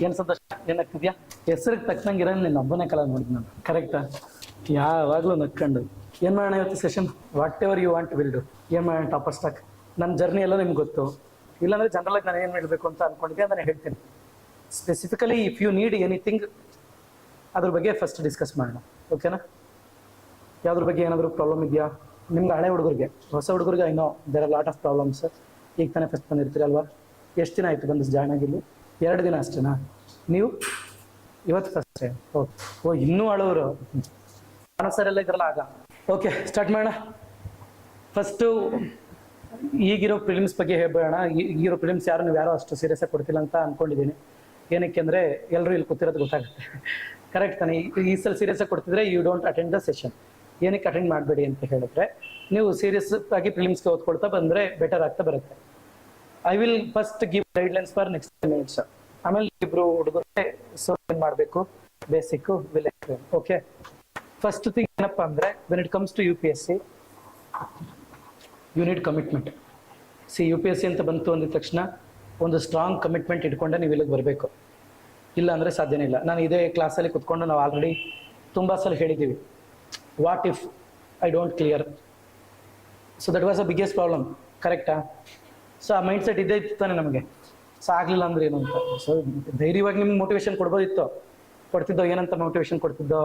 ಏನ್ ಸಂತೋಷ ಏನಾಗ್ತಿದ್ಯಾ? ಹೆಸರಿಗೆ ತಕ್ಕನಂಗೆ ಇರೋ ನಿನ್ನ ಒಬ್ಬನೇ ಕಾಲ ನೋಡಿದ್ ನಾನು. ಕರೆಕ್ಟಾ? ಯಾವಾಗಲೂ ನಕ್ಕೊಂಡು ಏನ್ ಮಾಡೋಣ ಇವತ್ತು session, whatever you want will do. ಏನ್ ಮಾಡೋಣ ಟಾಪರ್ ಸ್ಟಾಕ್. ನನ್ನ ಜರ್ನಿ ಎಲ್ಲ ನಿಮ್ಗೆ ಗೊತ್ತು. ಇಲ್ಲಾಂದ್ರೆ ಜನರಲ್ ಆಗಿ ನಾನು ಏನು ಮಾಡಬೇಕು ಅಂತ ಅನ್ಕೊಂಡಿದ್ದೆ ಅದನ್ನ ಹೇಳ್ತೀನಿ. Specifically if you need anything ಅದ್ರ ಬಗ್ಗೆ ಫಸ್ಟ್ ಡಿಸ್ಕಸ್ ಮಾಡೋಣ, ಓಕೆನಾ? ಯಾವ್ದ್ರ ಬಗ್ಗೆ ಏನಾದರೂ ಪ್ರಾಬ್ಲಮ್ ಇದೆಯಾ ನಿಮ್ಗೆ? ಹಳೆ ಹುಡುಗರಿಗೆ, ಹೊಸ ಹುಡುಗರಿಗೆ I know there are lot of problems. ಈಗ ತಾನೇ ಫಸ್ಟ್ ಬಂದಿರ್ತೀರಲ್ವಾ? ಎಷ್ಟು ದಿನ ಆಯಿತು ಬಂದು ಜಾಯ್ನ್ ಆಗಿಲ್ಲಿ? 2 ದಿನ ಅಷ್ಟೇನಾ? ನೀವು ಇವತ್ತು ಫಸ್ಟೇ? ಓ ಇನ್ನೂ ಹಳವರು ಸರೆಲ್ಲ ಇದ್ರಲ್ಲ ಆಗ. ಓಕೆ, ಸ್ಟಾರ್ಟ್ ಮಾಡೋಣ. ಫಸ್ಟು ಈಗಿರೋ ಫಿಲಿಮ್ಸ್ ಬಗ್ಗೆ ಹೇಳ್ಬೇಡ. ಈಗಿರೋ ಫಿಲಿಮ್ಸ್ ನೀವು ಯಾರೋ ಅಷ್ಟು ಸೀರಿಯಸ್ ಆಗಿ ಕೊಡ್ತಿಲ್ಲ ಅಂತ ಅನ್ಕೊಂಡಿದ್ದೀನಿ. ಏನಕ್ಕೆ ಅಂದರೆ ಎಲ್ಲರೂ ಇಲ್ಲಿ ಕೂತಿರೋದು ಗೊತ್ತಾಗುತ್ತೆ. ಕರೆಕ್ಟ್ ತಾನೆ? ಈ ಸಲ ಸೀರಿಯಸ್ ಆಗಿ ಕೊಡ್ತಿದ್ರೆ you don't attend the session. ಏನಕ್ಕೆ ಅಟೆಂಡ್ ಮಾಡಬೇಡಿ ಅಂತ ಹೇಳಿದ್ರೆ, ನೀವು ಸೀರಿಯಸ್ ಆಗಿ ಫಿಲಿಮ್ಸ್ಗೆ ಓದ್ಕೊಳ್ತಾ ಬಂದರೆ ಬೆಟರ್ ಆಗ್ತಾ ಬರುತ್ತೆ. I will first give guidelines for next minutes. ಆಮೇಲೆ ಇಬ್ರು ಹುಡುಗರಿಗೆ ಸೊ ಏನು ಮಾಡಬೇಕು basic will explain. Okay, first thing ಏನಪ್ಪ ಅಂದರೆ when it comes to UPSC you need commitment. UPSC ಅಂತ ಬಂತು ಅಂದಿದ ತಕ್ಷಣ ಒಂದು ಸ್ಟ್ರಾಂಗ್ ಕಮಿಟ್ಮೆಂಟ್ ಇಟ್ಕೊಂಡೆ ನೀವು ಇಲ್ಲಿಗೆ ಬರಬೇಕು. ಇಲ್ಲ ಅಂದರೆ ಸಾಧ್ಯನೇ ಇಲ್ಲ. ನಾನು ಇದೇ ಕ್ಲಾಸಲ್ಲಿ ಕುತ್ಕೊಂಡು ನಾವು ಆಲ್ರೆಡಿ ತುಂಬ ಸಲ ಹೇಳಿದ್ದೀವಿ, what if I don't clear. So that was a biggest problem. ಕರೆಕ್ಟಾ? ಸೊ ಆ ಮೈಂಡ್ ಸೆಟ್ ಇದ್ದೇ ಇತ್ತು ತಾನೆ ನಮಗೆ. ಸೊ ಆಗಲಿಲ್ಲ ಅಂದ್ರೆ ಏನು ಅಂತ. ಸೊ ಧೈರ್ಯವಾಗಿ ನಿಮ್ಗೆ ಮೋಟಿವೇಶನ್ ಕೊಡ್ತಿದ್ದೋ ಏನಂತ ಮೋಟಿವೇಶನ್ ಕೊಡ್ತಿದ್ದೋ,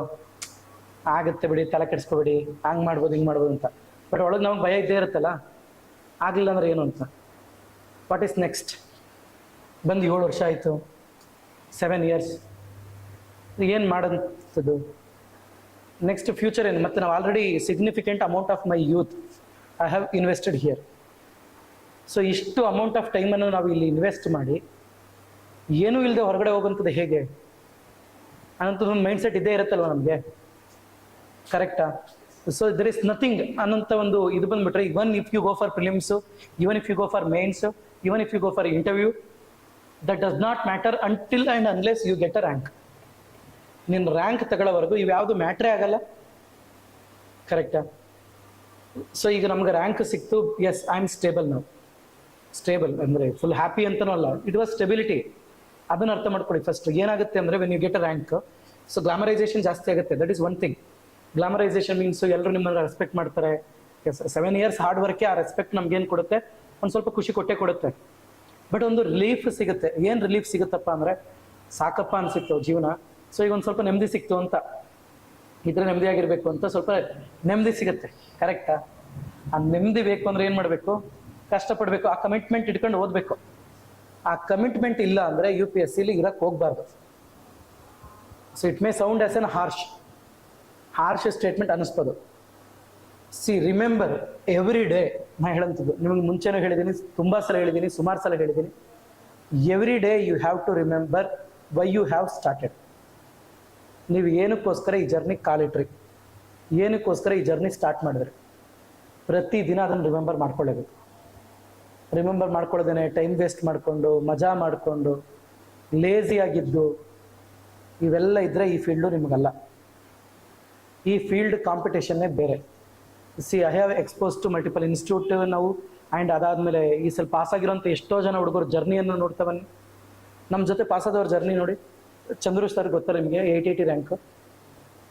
ಆಗುತ್ತೆ ಬಿಡಿ, ತಲೆ ಕೆಡಿಸ್ಕೋಬೇಡಿ, ಹಂಗೆ ಮಾಡ್ಬೋದು ಹಿಂಗೆ ಮಾಡ್ಬೋದು ಅಂತ. ಬಟ್ ಒಳಗೆ ನಮ್ಗೆ ಭಯ ಇದ್ದೇ ಇರುತ್ತಲ್ಲ, ಆಗಲಿಲ್ಲ ಅಂದ್ರೆ ಏನು ಅಂತ. What is next? ಬಂದು 7 ವರ್ಷ ಆಯಿತು, 7 ಇಯರ್ಸ್, ಏನು ಮಾಡೋಂಥದ್ದು ನೆಕ್ಸ್ಟ್ ಫ್ಯೂಚರ್ ಏನು? ಮತ್ತು ನಾವು already significant amount of my youth I have invested here. So ಇಷ್ಟು ಅಮೌಂಟ್ ಆಫ್ ಟೈಮನ್ನು ನಾವು ಇಲ್ಲಿ ಇನ್ವೆಸ್ಟ್ ಮಾಡಿ ಏನೂ ಇಲ್ಲದೆ ಹೊರಗಡೆ ಹೋಗುವಂಥದ್ದು ಹೇಗೆ ಅನ್ನೋಂಥದ್ದು ಒಂದು ಮೈಂಡ್ ಸೆಟ್ ಇದ್ದೇ ಇರುತ್ತಲ್ವ ನಮಗೆ. ಕರೆಕ್ಟಾ? ಸೊ ದರ್ ಇಸ್ ನಥಿಂಗ್ ಅನ್ನೋಂಥ ಒಂದು ಇದು ಬಂದ್ಬಿಟ್ರೆ, even if you go for prelims, even if you go for mains, even if you go for interview, that does not matter until and unless you get a rank. ನಿನ್ನ rank ತಗೊಳ್ಳೋವರೆಗೂ ಇವ್ಯಾವುದು ಮ್ಯಾಟ್ರೇ ಆಗಲ್ಲ. ಕರೆಕ್ಟಾ? ಸೊ ಈಗ ನಮ್ಗೆ rank ಸಿಕ್ತು, yes I am stable. ನಾವು ಸ್ಟೇಬಲ್ ಅಂದರೆ ಫುಲ್ ಹ್ಯಾಪಿ ಅಂತನೂ ಅಲ್ಲ, ಇಟ್ ವಾಸ್ ಸ್ಟೆಬಿಲಿಟಿ. ಅದನ್ನು ಅರ್ಥ ಮಾಡ್ಕೊಳ್ಳಿ ಫಸ್ಟ್. ಏನಾಗುತ್ತೆ ಅಂದರೆ when you get a rank, so glamorization ಜಾಸ್ತಿ ಆಗುತ್ತೆ. That is one thing. Glamorization means ಎಲ್ಲರೂ ನಿಮ್ಮನ್ನು ರೆಸ್ಪೆಕ್ಟ್ ಮಾಡ್ತಾರೆ. 7 ಇಯರ್ಸ್ ಹಾರ್ಡ್ ವರ್ಕೆ ಆ ರೆಸ್ಪೆಕ್ಟ್ ನಮ್ಗೇನು ಕೊಡುತ್ತೆ? ಒಂದು ಸ್ವಲ್ಪ ಖುಷಿ ಕೊಡುತ್ತೆ. ಬಟ್ ಒಂದು ರಿಲೀಫ್ ಸಿಗುತ್ತೆ. ಏನು ರಿಲೀಫ್ ಸಿಗುತ್ತಪ್ಪ ಅಂದರೆ, ಸಾಕಪ್ಪ ಅನಿಸಿತ್ತು ಜೀವನ, ಸೊ ಈಗ ಒಂದು ಸ್ವಲ್ಪ ನೆಮ್ಮದಿ ಸಿಕ್ತು ಅಂತ, ಇದ್ರೆ ನೆಮ್ಮದಿಯಾಗಿರ್ಬೇಕು ಅಂತ ಸ್ವಲ್ಪ ನೆಮ್ಮದಿ ಸಿಗುತ್ತೆ. ಕರೆಕ್ಟಾ? ಆ ನೆಮ್ಮದಿ ಬೇಕು ಅಂದರೆ ಏನು ಮಾಡಬೇಕು? ಕಷ್ಟಪಡಬೇಕು. ಆ ಕಮಿಟ್ಮೆಂಟ್ ಇಟ್ಕೊಂಡು ಓದಬೇಕು. ಆ ಕಮಿಟ್ಮೆಂಟ್ ಇಲ್ಲ ಅಂದರೆ UPSCಲಿ ಇರಕ್ಕೆ ಹೋಗ್ಬಾರ್ದು. So it may sound as an harsh statement ಅನ್ನಿಸ್ಬೋದು. Remember every day. ನಾನು ಹೇಳಂಥದ್ದು ನಿಮಗೆ ಮುಂಚೆನೂ ಹೇಳಿದ್ದೀನಿ, ತುಂಬ ಸಲ ಹೇಳಿದ್ದೀನಿ, ಸುಮಾರು ಸಲ ಹೇಳಿದ್ದೀನಿ. Every day you have to remember why you have started. ನೀವು ಏನಕ್ಕೋಸ್ಕರ ಈ ಜರ್ನಿ ಕಾಲಿಟ್ರಿ, ಏನಕ್ಕೋಸ್ಕರ ಈ ಜರ್ನಿ ಸ್ಟಾರ್ಟ್ ಮಾಡಿದ್ರಿ, ಪ್ರತಿದಿನ ಅದನ್ನು ರಿಮೆಂಬರ್ ಮಾಡ್ಕೊಳ್ಳೇಬೇಕು. ರಿಮೆಂಬರ್ ಮಾಡ್ಕೊಳ್ಳೋದೇನೆ ಟೈಮ್ ವೇಸ್ಟ್ ಮಾಡಿಕೊಂಡು, ಮಜಾ ಮಾಡಿಕೊಂಡು, ಲೇಸಿಯಾಗಿದ್ದು ಇವೆಲ್ಲ ಇದ್ದರೆ ಈ ಫೀಲ್ಡು ನಿಮಗಲ್ಲ. ಈ ಫೀಲ್ಡ್ ಕಾಂಪಿಟೇಷನ್ನೇ ಬೇರೆ. I have expose to multiple institute ನಾವು. ಆ್ಯಂಡ್ ಅದಾದಮೇಲೆ ಈ ಸ್ವಲ್ಪ ಪಾಸಾಗಿರೋಂಥ ಎಷ್ಟೋ ಜನ ಹುಡುಗರು ಜರ್ನಿಯನ್ನು ನೋಡ್ತಾ ಬನ್ನಿ. ನಮ್ಮ ಜೊತೆ ಪಾಸಾದವ್ರ ಜರ್ನಿ ನೋಡಿ. ಚಂದ್ರು ಸರ್ ಗೊತ್ತಾ ನಿಮಗೆ? 880 ರ್ಯಾಂಕು,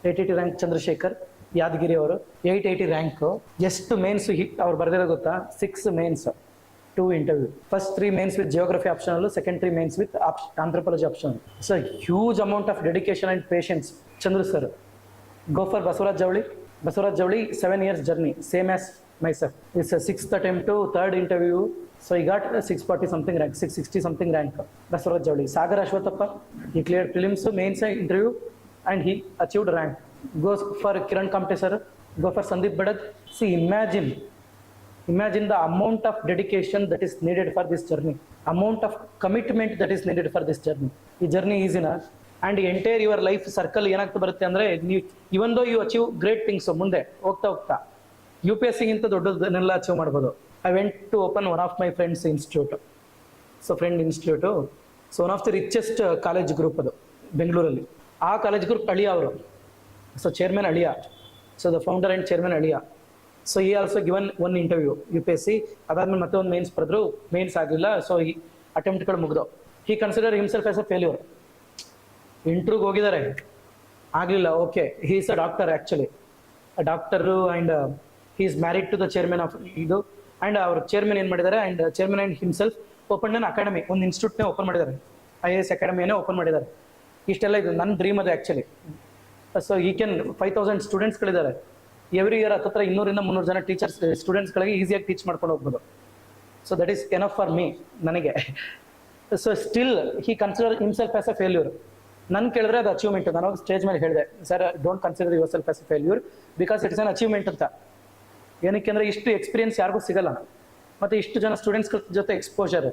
880 ರ್ಯಾಂಕ್ ಚಂದ್ರಶೇಖರ್ ಯಾದಗಿರಿ ಅವರು. 880 ರ್ಯಾಂಕು. ಎಷ್ಟು ಮೇನ್ಸು ಅವ್ರು ಬರೆದಿರೋ ಗೊತ್ತಾ? 6 mains, 2 interview. First 3 mains with geography optional, second 3 mains with anthropology optional. So huge amount of dedication and patience. Chandru sir. Go for Baswaraj Javli, 7 years journey, same as myself. It's a 6th attempt to 3rd interview. So he got 640 something rank, 660 something rank. Baswaraj Javli. Sagar Ashwatappa, he cleared prelims, mains interview, and he achieved rank. Goes for Kiran Kamte sir, go for Sandeep Badad. See, imagine the amount of dedication that is needed for this journey, amount of commitment that is needed for this journey. This journey is enough. And entire your life circle ಏನಾಗ್ತಾ ಬರುತ್ತೆ ಅಂದರೆ, ನೀವು ಇವನ್ though you achieve great things, ಮುಂದೆ ಹೋಗ್ತಾ UPSCಗಿಂತ ದೊಡ್ಡದನ್ನೆಲ್ಲ achieve ಮಾಡ್ಬೋದು. I went to open one of my friends institute. So friend institute, so one of the richest college group ಅದು ಬೆಂಗಳೂರಲ್ಲಿ. ಆ ಕಾಲೇಜ್ ಗ್ರೂಪ್ ಅಳಿಯ ಅವರು. ಸೊ ಚೇರ್ಮನ್ ಅಳಿಯ, so the founder and chairman ಅಳಿಯ. ಸೊ ಈ ಆಲ್ಸೋ ಗಿವನ್ 1 ಇಂಟರ್ವ್ಯೂ UPSC. ಅದಾದ್ಮೇಲೆ ಮತ್ತೆ ಒಂದು ಮೇನ್ಸ್ ಬರೆದ್ರು, ಮೇನ್ಸ್ ಆಗಲಿಲ್ಲ. ಸೊ ಈ ಅಟೆಂಪ್ಟ್ಗಳು ಮುಗಿದು. He consider himself as a failure. ಇಂಟ್ರ್ಯೂಗೆ ಹೋಗಿದ್ದಾರೆ, ಆಗಲಿಲ್ಲ. Okay, he is a doctor actually, doctor and he is married to the chairman of ಇದು. ಆ್ಯಂಡ್ ಅವ್ರ ಚೇರ್ಮನ್ ಏನು ಮಾಡಿದ್ದಾರೆ, and chairman and himself open an academy, ಒಂದು ಇನ್ಸ್ಟಿಟ್ಯೂಟ್ನೇ ಓಪನ್ ಮಾಡಿದ್ದಾರೆ, IAS ಅಕಾಡೆಮಿನೇ ಓಪನ್ ಮಾಡಿದ್ದಾರೆ. ಇಷ್ಟೆಲ್ಲ ಇದು ನನ್ನ ಡ್ರೀಮ್ ಅದು ಆ್ಯಕ್ಚುಲಿ. ಸೊ ಈ ಕ್ಯಾನ್ 5000 ಸ್ಟೂಡೆಂಟ್ಸ್ಗಳಿದ್ದಾರೆ ಎವ್ರಿ ಇಯರ್. ಹತ್ತತ್ರ 200-300 ಜನ ಟೀಚರ್ಸ್ ಸ್ಟೂಡೆಂಟ್ಸ್ಗಳಿಗೆ ಈಸಿಯಾಗಿ ಟೀಚ್ ಮಾಡ್ಕೊಂಡು ಹೋಗ್ಬೋದು. So that is enough for me, ನನಗೆ. So still he consider himself as a failure. ನನ್ ಕೇಳಿದ್ರೆ ಅದು ಅಚೀವ್ಮೆಂಟ್. ನಾನು ಸ್ಟೇಜ್ ಮೇಲೆ ಹೇಳಿದೆ, sir don't consider yourself as a failure because it's an achievement ಅಂತ. ಏನಕ್ಕೆ ಅಂದರೆ ಇಷ್ಟು ಎಕ್ಸ್ಪೀರಿಯನ್ಸ್ ಯಾರಿಗೂ ಸಿಗಲ್ಲ, ಮತ್ತು ಇಷ್ಟು ಜನ ಸ್ಟೂಡೆಂಟ್ಸ್ಗಳ ಜೊತೆ ಎಕ್ಸ್ಪೋಜರ್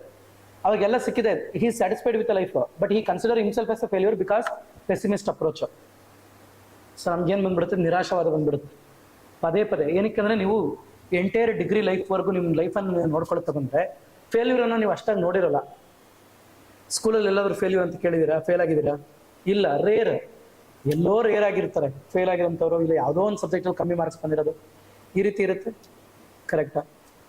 ಅವಾಗೆಲ್ಲ ಸಿಕ್ಕಿದೆ. He satisfied with life, but he consider himself as a failure because pessimist approach. So ನಮ್ಗೇನು ಬಂದ್ಬಿಡುತ್ತೆ, ನಿರಾಶವಾದ ಬಂದ್ಬಿಡುತ್ತೆ ಪದೇ ಪದೇ. ಏನಕ್ಕೆ ಅಂದರೆ ನೀವು ಎಂಟೈರ್ ಡಿಗ್ರಿ ಲೈಫ್ವರೆಗೂ ನಿಮ್ಮ ಲೈಫನ್ನು ನೋಡ್ಕೊಳ್ತಾ ಬಂದರೆ ಫೇಲ್ಯೂರನ್ನು ನೀವು ಅಷ್ಟಾಗಿ ನೋಡಿರಲ್ಲ. ಸ್ಕೂಲಲ್ಲಿ ಎಲ್ಲಾದರೂ ಫೇಲ್ಯೂರ್ ಅಂತ ಕೇಳಿದ್ದೀರಾ? ಫೇಲ್ ಆಗಿದ್ದೀರಾ? ಇಲ್ಲ, ರೇರ್. ಎಲ್ಲೋ ರೇರ್ ಆಗಿರ್ತಾರೆ ಫೇಲ್ ಆಗಿರೋಂಥವ್ರು, ಇಲ್ಲ ಯಾವುದೋ ಒಂದು ಸಬ್ಜೆಕ್ಟಲ್ಲಿ ಕಮ್ಮಿ ಮಾರ್ಕ್ಸ್ ಬಂದಿರೋದು, ಈ ರೀತಿ ಇರುತ್ತೆ. ಕರೆಕ್ಟಾ?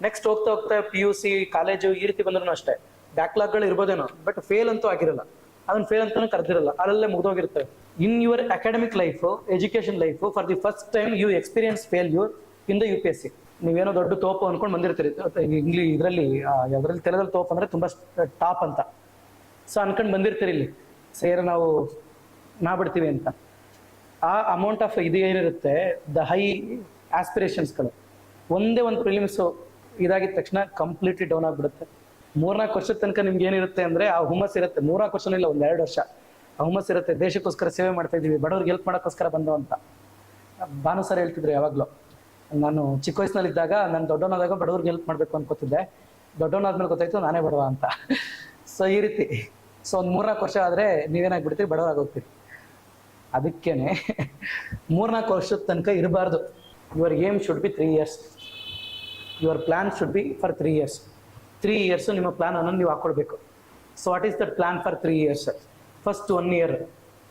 ನೆಕ್ಸ್ಟ್ ಹೋಗ್ತಾ ಹೋಗ್ತಾ PUC ಕಾಲೇಜು ಈ ರೀತಿ ಬಂದ್ರೂ ಅಷ್ಟೇ ಬ್ಯಾಕ್ಲಾಗ್ಗಳು ಇರ್ಬೋದೇನೋ, ಬಟ್ ಫೇಲ್ ಅಂತೂ ಆಗಿರಲ್ಲ. ಅದನ್ನ ಫೇಲ್ ಅಂತಾನು ಕರೆದಿರಲ್ಲ, ಅಲ್ಲೇ ಮುಗ್ದೋಗಿರ್ತವೆ. In your academic life, education life, for the first time you experience failure in the UPSC. ನೀವೇನೋ ದೊಡ್ಡ ತೋಪು ಅನ್ಕೊಂಡು ಬಂದಿರ್ತೀರಿ. ಇದರಲ್ಲಿ ಯಾವ್ದ್ರಲ್ಲಿ ತೆಲದಲ್ಲಿ ತೋಪ್ ಅಂದ್ರೆ ತುಂಬಾ ಟಾಪ್ ಅಂತ. ಸೊ ಅನ್ಕೊಂಡು ಬಂದಿರ್ತೀರಿ ಇಲ್ಲಿ ಸೇರ ನಾ ಬಿಡ್ತೀವಿ ಅಂತ. ಆ ಅಮೌಂಟ್ ಆಫ್ ಇದು ಏನಿರುತ್ತೆ, ದ ಹೈ ಆಸ್ಪಿರೇಷನ್ಸ್ಗಳು, ಒಂದೇ ಒಂದು ಪ್ರಿಲಿಮ್ಸು ಇದಾಗಿದ ತಕ್ಷಣ ಕಂಪ್ಲೀಟ್ಲಿ ಡೌನ್ ಆಗಿಬಿಡುತ್ತೆ. 3-4 ವರ್ಷದ ತನಕ ನಿಮ್ಗೆ ಏನಿರುತ್ತೆ ಅಂದರೆ ಆ ಹುಮ್ಮಸ್ ಇರುತ್ತೆ. 3-4 ವರ್ಷ ಇಲ್ಲ, 1-2 ವರ್ಷ ಆ ಹುಮ್ಮಸ್ ಇರುತ್ತೆ. ದೇಶಕ್ಕೋಸ್ಕರ ಸೇವೆ ಮಾಡ್ತಾ ಇದ್ದೀವಿ, ಬಡವ್ರಿಗೆ ಹೆಲ್ಪ್ ಮಾಡೋಕ್ಕೋಸ್ಕರ ಬಂದೋ ಅಂತ. ಭಾನು ಸರ್ ಹೇಳ್ತಿದ್ರು ಯಾವಾಗಲೂ. ನಾನು ಚಿಕ್ಕ ವಯಸ್ಸಿನಲ್ಲಿದ್ದಾಗ ನಾನು ದೊಡ್ಡವನಾದಾಗ ಬಡವ್ರಿಗೆ ಹೆಲ್ಪ್ ಮಾಡಬೇಕು ಅನ್ಕೋತಿದ್ದೆ. ದೊಡ್ಡವನಾದ್ಮೇಲೆ ಗೊತ್ತಾಯ್ತು ನಾನೇ ಬಡವ ಅಂತ. ಸೊ ಈ ರೀತಿ. ಸೊ ಒಂದು 3-4 ವರ್ಷ ಆದರೆ ನೀವೇನಾಗ್ಬಿಡ್ತೀರಿ, ಬಡವರಾಗೋಗ್ತೀರಿ. ಅದಕ್ಕೇನೆ 3-4 ವರ್ಷದ ತನಕ ಇರಬಾರ್ದು. Your aim should be 3 years. Your plan should be for 3 years. 3 years ನಿಮ್ಮ ಪ್ಲಾನ್ ಅನ್ನು ನೀವು ಹಾಕೊಳ್ಬೇಕು. So what is that plan for 3 years? First 1 year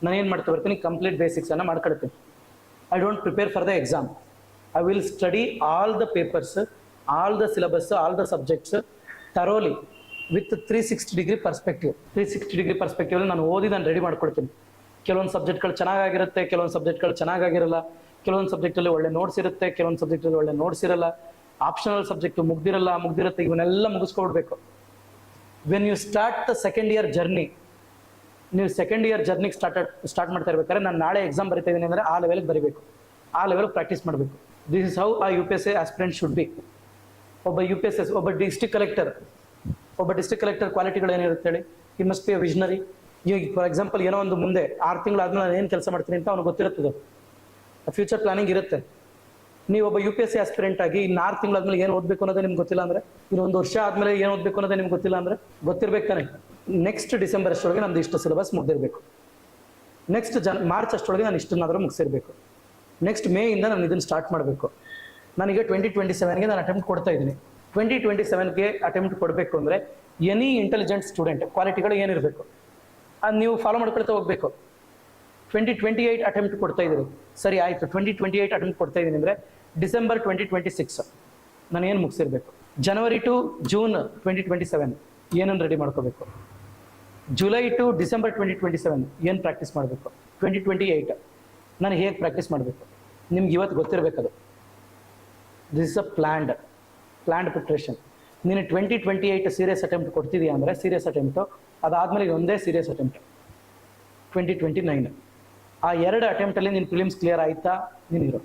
ನಾನು ಏನು ಮಾಡ್ತಾ ಬರ್ತೀನಿ, ಕಂಪ್ಲೀಟ್ ಬೇಸಿಕ್ಸ್ ಅನ್ನು ಮಾಡ್ಕೊಳ್ತೀನಿ. I don't prepare for the exam. I will study all the papers, all the syllabus, all the subjects thoroughly with 360 degree perspective. 360 degree perspective ನಾನು ಓದಿ ನಾನು ready ಮಾಡ್ಕೊಳ್ತೀನಿ. ಕೆಲವೊಂದು ಸಬ್ಜೆಕ್ಟ್ಗಳು ಚೆನ್ನಾಗಿರುತ್ತೆ, ಕೆಲವೊಂದು ಸಬ್ಜೆಕ್ಟ್ಗಳು ಚೆನ್ನಾಗಿರಲ್ಲ. ಕೆಲವೊಂದು ಸಬ್ಜೆಕ್ಟಲ್ಲಿ ಒಳ್ಳೆ ನೋಟ್ಸ್ ಇರುತ್ತೆ, ಕೆಲವೊಂದು ಸಬ್ಜೆಕ್ಟಲ್ಲಿ ಒಳ್ಳೆ ನೋಟ್ಸ್ ಇರಲ್ಲ. ಆಪ್ಷನಲ್ ಸಬ್ಜೆಕ್ಟ್ ಮುಗ್ದಿರುತ್ತೆ. ಇವನ್ನೆಲ್ಲ ಮುಗಿಸ್ಕೊಡ್ಬೇಕು. When you start the second year journey, ನೀವು ಸೆಕೆಂಡ್ ಇಯರ್ ಜರ್ನಿಗೆ ಸ್ಟಾರ್ಟ್ ಮಾಡ್ತಾ ಇರ್ಬೇಕಾದ್ರೆ ನಾನು ನಾಳೆ ಎಕ್ಸಾಮ್ ಬರಿತಾ ಇದ್ದೀನಿ ಅಂದರೆ ಆ ಲೆವೆಲ್ಗೆ ಬರೀಬೇಕು, ಆ ಲೆವೆಲ್ಗೆ ಪ್ರಾಕ್ಟೀಸ್ ಮಾಡಬೇಕು. ದಿಸ್ ಇಸ್ ಹೌ ಆ UPSC ಆಸ್ಪಿರೆಂಟ್ ಶುಡ್ ಬಿ. ಒಬ್ಬ UPSS, ಒಬ್ಬ ಡಿಸ್ಟ್ರಿಕ್ಟ್ ಕಲೆಕ್ಟರ್ ಕ್ವಾಲಿಟಿಗಳು ಏನಿರುತ್ತೆ ಹೇಳಿ? ಈ ಮಸ್ಟ್ ಬಿ ಅ ವಿಷನರಿ. ಈಗ ಫಾರ್ ಎಕ್ಸಾಂಪಲ್ ಏನೋ ಒಂದು ಮುಂದೆ 6 ತಿಂಗಳಾದ್ಮೇಲೆ ನಾನು ಏನು ಕೆಲಸ ಮಾಡ್ತೀನಿ ಅಂತ ಅವ್ನಿಗೆ ಗೊತ್ತಿರುತ್ತದೆ. ಫ್ಯೂಚರ್ ಪ್ಲಾನಿಂಗ್ ಇರುತ್ತೆ. ನೀವು ಒಬ್ಬ UPSC ಆಸ್ಪಿರೆಂಟ್ ಆಗಿ ಇನ್ನು 6 ತಿಂಗಳಾದ್ಮೇಲೆ ಏನು ಓದಬೇಕು ಅನ್ನೋದೇ ನಿಮ್ಗೆ ಗೊತ್ತಿಲ್ಲ ಅಂದರೆ, ಇನ್ನೊಂದು ವರ್ಷ ಆದಮೇಲೆ ಏನು ಓದಬೇಕು ಅನ್ನೋದೇ ನಿಮ್ಗೆ ಗೊತ್ತಿಲ್ಲ ಅಂದರೆ, ಗೊತ್ತಿರ್ಬೇಕು ತಾನೆ. ನೆಕ್ಸ್ಟ್ ಡಿಸೆಂಬರ್ ಅಷ್ಟರೊಳಗೆ ನಂದು ಇಷ್ಟು ಸಿಲೆಬಸ್ ಮುಗ್ದಿರಬೇಕು. ನೆಕ್ಸ್ಟ್ ಮಾರ್ಚ್ ಅಷ್ಟರೊಳಗೆ ನಾನು ಇಷ್ಟನ್ನಾದರೂ ಮುಗಿಸಿರ್ಬೇಕು. ನೆಕ್ಸ್ಟ್ ಮೇಯಿಂದ ನಾನು ಇದನ್ನು ಸ್ಟಾರ್ಟ್ ಮಾಡಬೇಕು. ನನಗೆ 2027ಗೆ ನಾನು ಅಟೆಂಪ್ಟ್ ಕೊಡ್ತಾ ಇದ್ದೀನಿ. 2027ಗೆ ಅಟೆಂಪ್ಟ್ ಕೊಡಬೇಕು ಅಂದರೆ ಎನಿ ಇಂಟೆಲಿಜೆಂಟ್ ಸ್ಟೂಡೆಂಟ್ ಕ್ವಾಲಿಟಿಗಳು ಏನಿರಬೇಕು ಅದು ನೀವು ಫಾಲೋ ಮಾಡ್ಕೊಳ್ತಾ ಹೋಗಬೇಕು. 2028 ಅಟೆಂಪ್ಟ್ ಕೊಡ್ತಾ ಇದ್ದೀರಿ, ಸರಿ ಆಯಿತು. 2028 ಅಟೆಂಪ್ಟ್ ಕೊಡ್ತಾ ಇದ್ದೀನಿ ಅಂದರೆ ಡಿಸೆಂಬರ್ 2026 ನಾನು ಏನು ಮುಗಿಸಿರ್ಬೇಕು. ಜನವರಿ ಟು ಜೂನ್ 2027 ಏನನ್ನು ರೆಡಿ ಮಾಡ್ಕೋಬೇಕು. ಜುಲೈ ಟು ಡಿಸೆಂಬರ್ 2027 ಏನು ಪ್ರಾಕ್ಟೀಸ್ ಮಾಡಬೇಕು. 2028 ನಾನು ಹೇಗೆ ಪ್ರಾಕ್ಟೀಸ್ ಮಾಡಬೇಕು ನಿಮ್ಗೆ ಇವತ್ತು ಗೊತ್ತಿರಬೇಕದು. This is a planned preparation. ನೀನು 2028 ಸೀರಿಯಸ್ ಅಟೆಂಪ್ಟ್ ಕೊಡ್ತಿದೀಯ ಅಂದರೆ ಸೀರಿಯಸ್ ಅಟೆಂಪ್ಟು, ಅದಾದಮೇಲೆ ಒಂದೇ ಸೀರಿಯಸ್ ಅಟೆಂಪ್ಟ್ 2029. ಆ 2 ಅಟೆಂಪ್ಟಲ್ಲಿ ನೀನು ಪ್ರಿಲಿಮ್ಸ್ ಕ್ಲಿಯರ್ ಆಯಿತಾ ನೀನಿರು.